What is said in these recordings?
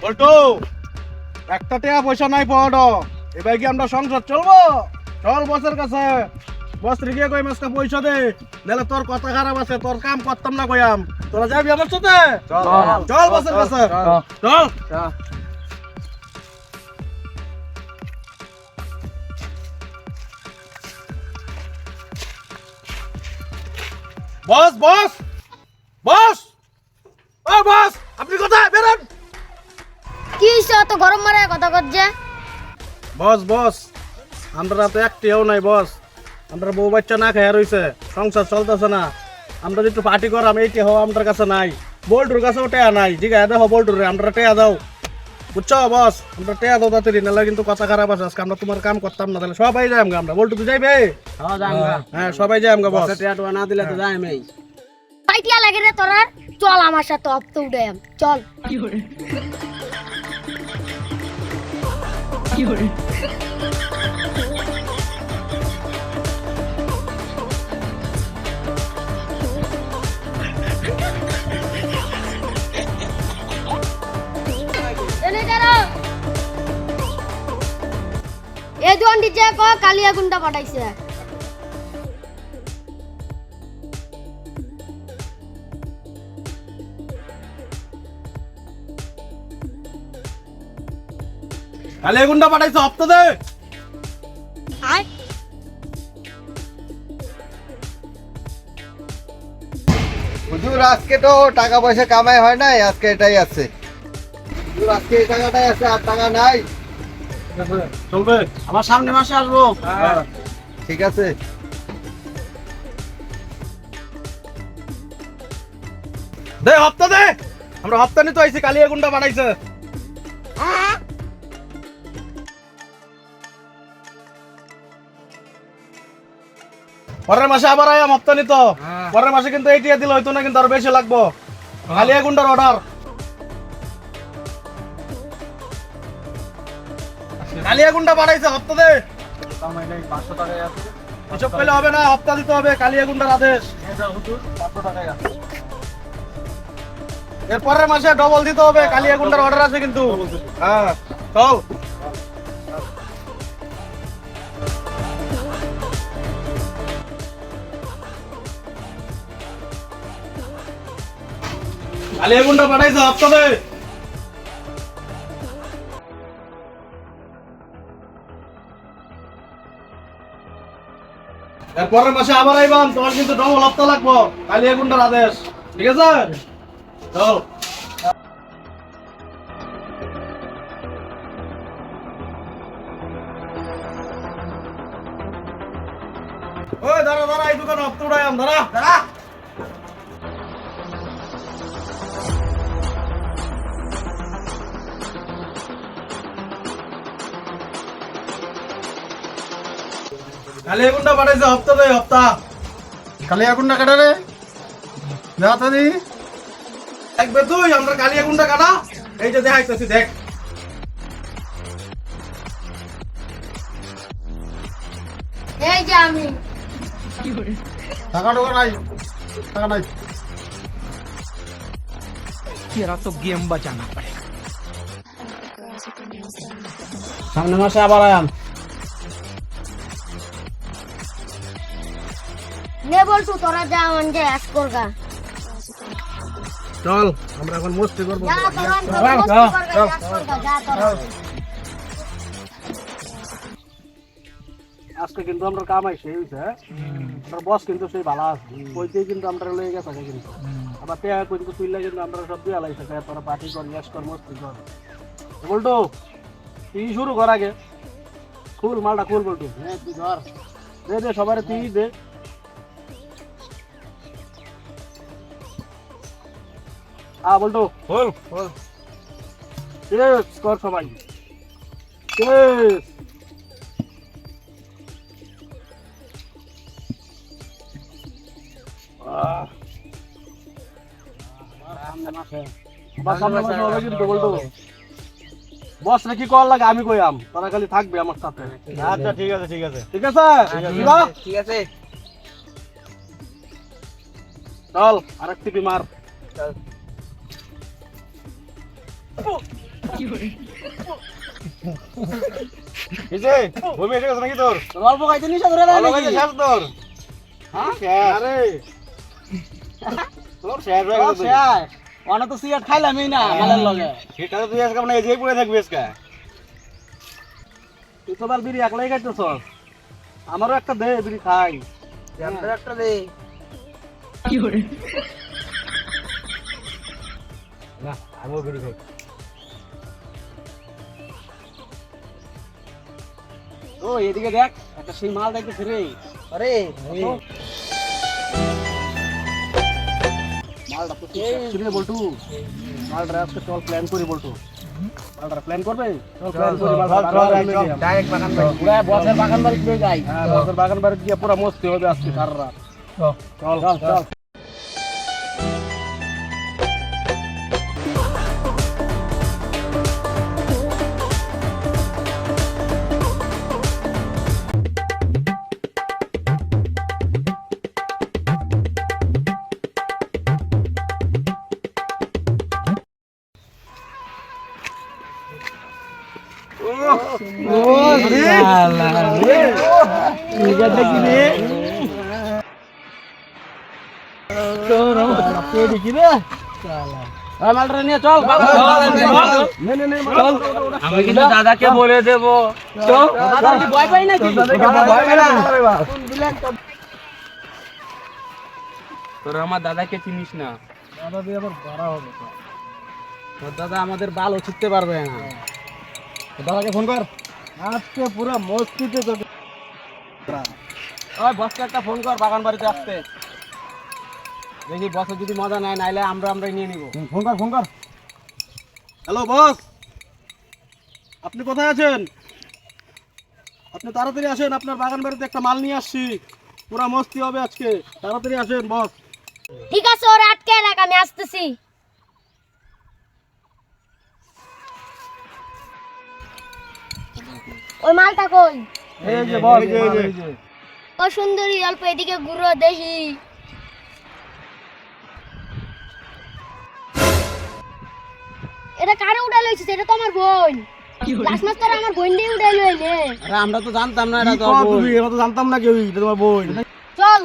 বল্টু, একটা টাকা পয়সা নাই পাওয়াডো, এবার কি আমরা সংসার চলবো? চল বসের কাছে, বস রেখে কই মাসকা পয়সা দে, নাহলে তোর কথা খারাপ আছে, তোর কাম করতাম না কইয়াম। তোরা যাবি আমার সাথে? চল বসের কাছে, চল। বস বস বস, ও বস, আপনি কোথায়? বেরোন। কি হইছে অত গরম মারে কথা করছে? বস বস, আমরা তো একটিও নাই বস, আমরা বউ বাচ্চা না খাইয়া রইছে, সংসার চলতেছে না। আমরা একটু পার্টি করাম, এইটি হওয়া আমাদের কাছে নাই, বল্টুর কাছেও টেয়া নাই। জিগা দেখো বল্টুরে, আমরা টেয়া দাও, বুঝছো বস? আমরা টেয়া দাও তাড়াতাড়ি, নাহলে কিন্তু কথা খারাপ আছে। আজকে আমরা তোমার কাম করতাম না, তাহলে সবাই যাই আমরা। বল্টু তুই যাইবে? হ্যাঁ সবাই যাই আমরা বস। না দিলে তো যাই আমি। পাইটিয়া লাগে রে তোরা, চল আমার সাথে অপ্ত উঠে চল। এনে যারা এই দন্ডি যে কালিয়া গুন্ডা পাঠাইছে। কালিয়া গুন্ডা পাঠাইছো, হপ্তা দে। আয় হুজুর আজকে তো টাকা পয়সা কামাই হয় নাই, আজকে এটাই আছে। হুজুর আজকে এই টাকাটাই আছে, আর টাকা নাই। চলবে, আমার সামনে মাসে আসবো। হ্যাঁ। ঠিক আছে। দে হপ্তা দে, আমরা হপ্তা নিতে আইছি, কালিয়া গুন্ডা পাঠাইছে। পরের মাসে আবার আয়াম হপ্তা নিত। পরের মাসে কিন্তু এইটিয়া দিল হইতো না, কিন্তু আরো বেশি লাগবো। কালিয়া গুন্ডার অর্ডার। কালিয়া গুন্ডা পাঠাইছে, হপ্তা দে। এসব পেলে হবে না, হপ্তা দিতে হবে, কালিয়া গুন্ডার আদেশ। এর পরের মাসে ডবল দিতে হবে, কালিয়া গুন্ডার অর্ডার আছে কিন্তু। হ্যাঁ চল। কালিয়া গুন্ডা পাঠাইছে, হপ্তা দে। এর পরের মাসে আবার আইবাম, তোমার কিন্তু ডবল হপ্তা লাগবো, কালিয়া গুন্ডার আদেশ। ঠিক আছে চল। ওই দাঁড়া দাঁড়া, এই দোকানে হপ্তা উড়াইয়াম, দাঁড়া দাঁড়া। কালিয়া গুন্ডা পাঠাইছে, হপ্তা দে, হপ্তা। কালিয়া গুন্ডা কাটা রে, যা তো দি। দেখবে তুই আমরা কালিয়া গুন্ডা কাটা, এই যে দেখাইতেছি দেখ। এই যে আমি টাকা টাকা নাই, টাকা নাই। तेरा तो गेम बचाना पड़ेगा। সামনে মাসে আবার আয়াম। নে বলছু তোরা যা মন যে আস করগা। চল আমরা এখন মস্তি করবো। যা তোরা মস্তি করগা, আস করগা, যা তোরা। আজকে কিন্তু আমরা কামাই সেই হইছে, আমরা বস কিন্তু সেই ভালো আছে, কইতেই কিন্তু আমরা লয়ে গেছে কিন্তু। আবার টেয়া কিন্তু তুইলা কিন্তু আমরা সব দিয়া লাইছে, তোরা পার্টি কর, ইয়াস কর, মস্তি কর। বলটু তুই শুরু কর আগে, খুল মালটা খুল বলটু। হ্যাঁ তুই ধর, দে দে সবারে তুই দে। বলটু খোল খোল, কর সবাই। বস নাকি কল লাগে, আমি কইয়াম, তোরা খালি থাকবে আমার সাথে। আচ্ছা ঠিক আছে ঠিক আছে ঠিক আছে ঠিক আছে। চল আরেক টিপি মার। কিসে বমি এসে গেছে নাকি তোর অল্প খাইতে নিশা ধরে দেয় ভালো নাকি? কাজে শেষ তোর হ্যাঁ? আরে তোর শেষ হয়ে গেছে শেষ। অনে তো সিগারেট খাইলামই না মালের লগে। সেটা তো তুই আজকে মানে এই যে পড়ে থাকবি আজকে তুই তো বার বিড়ি একলাই খাইতেছ আমারও একটা দে বিড়ি খাই একটা দে। না আমিও বিড়ি খাই ও এদিকে দেখ একটা সেই মাল দেখতেছি রে। আরে মালটা তো রে বলটু মালটা আজকে চল প্ল্যান করি বলটু মালটা প্ল্যান করবে চল প্ল্যান করি মালটা ডাইরেক্ট বাগান বাড়ি। পুরা বসের বাগান বাড়ি দিয়ে যাই। হ্যাঁ বছর বাগান বাড়ি গিয়ে পুরো মস্তি হবে আজকে সারা রাত চল চল চল মালটা নিয়ে চল আমি কিন্তু দাদাকে বলে দেবো। দাদা কি ভয় পাই নাকি? তোরা আমার দাদাকে চিনিস না। দাদা দিয়ে আবার বাড়া হবে তোর দাদা আমাদের বাল উঠতে পারবে না। দাদাকে ফোন কর আজকে পুরো মস্তিতে তোকে ওই বসকে একটা ফোন কর বাগান বাড়িতে আসতে। দেখি বসে যদি মজা নেয় নাইলে আমরাই নিয়ে নিব। ফোন কর হ্যালো বস আপনি কোথায় আছেন আপনি তাড়াতাড়ি আসেন আপনার বাগান বাড়িতে একটা মাল নিয়ে আসছি পুরা মস্তি হবে আজকে তাড়াতাড়ি আসেন বস ঠিক আছে ওরা আটকে রাখ আমি আসতেছি ওই মালটা কই এই যে বস এই যে ও সুন্দরী অল্প এদিকে ঘুরো দেখি এটা কারে উড়াই লইছিস এটা তো আমার বোন লাস্ট মাস তোরা আমার বোন দিয়ে উড়াই লইলে আরে আমরা তো জানতাম না এটা কি তো কও তুমি এটা তো জানতাম না কেউ এটা তোমার বোন চল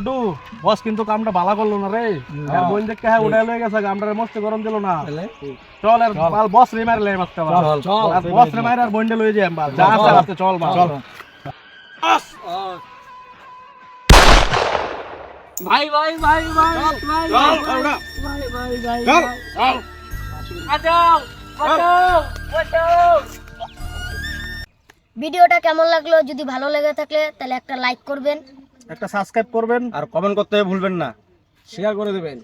ডু বস কিন্তু কামটা ভালো করলো না রে আর বোন দেখে হ্যাঁ উড়াই লয়ে গেছে আমরা মস্ত গরম দিল না চল আর মাল বস রে মারলে মারতে চল আর বস রে মার আর বোনডে লয়ে যাই আমরা যা আছে রাস্তা চল মাল চল ভাই ভাই ভাই ভাই ভাই চল ওড়া ভাই ভাই ভাই চল চল বাঁচাও বাঁচাও বাঁচাও। ভিডিওটা কেমন লাগলো যদি ভালো লেগে থাকলে তাহলে একটা লাইক করবেন একটা সাবস্ক্রাইব করবেন আর কমেন্ট করতে ভুলবেন না শেয়ার করে দেবেন।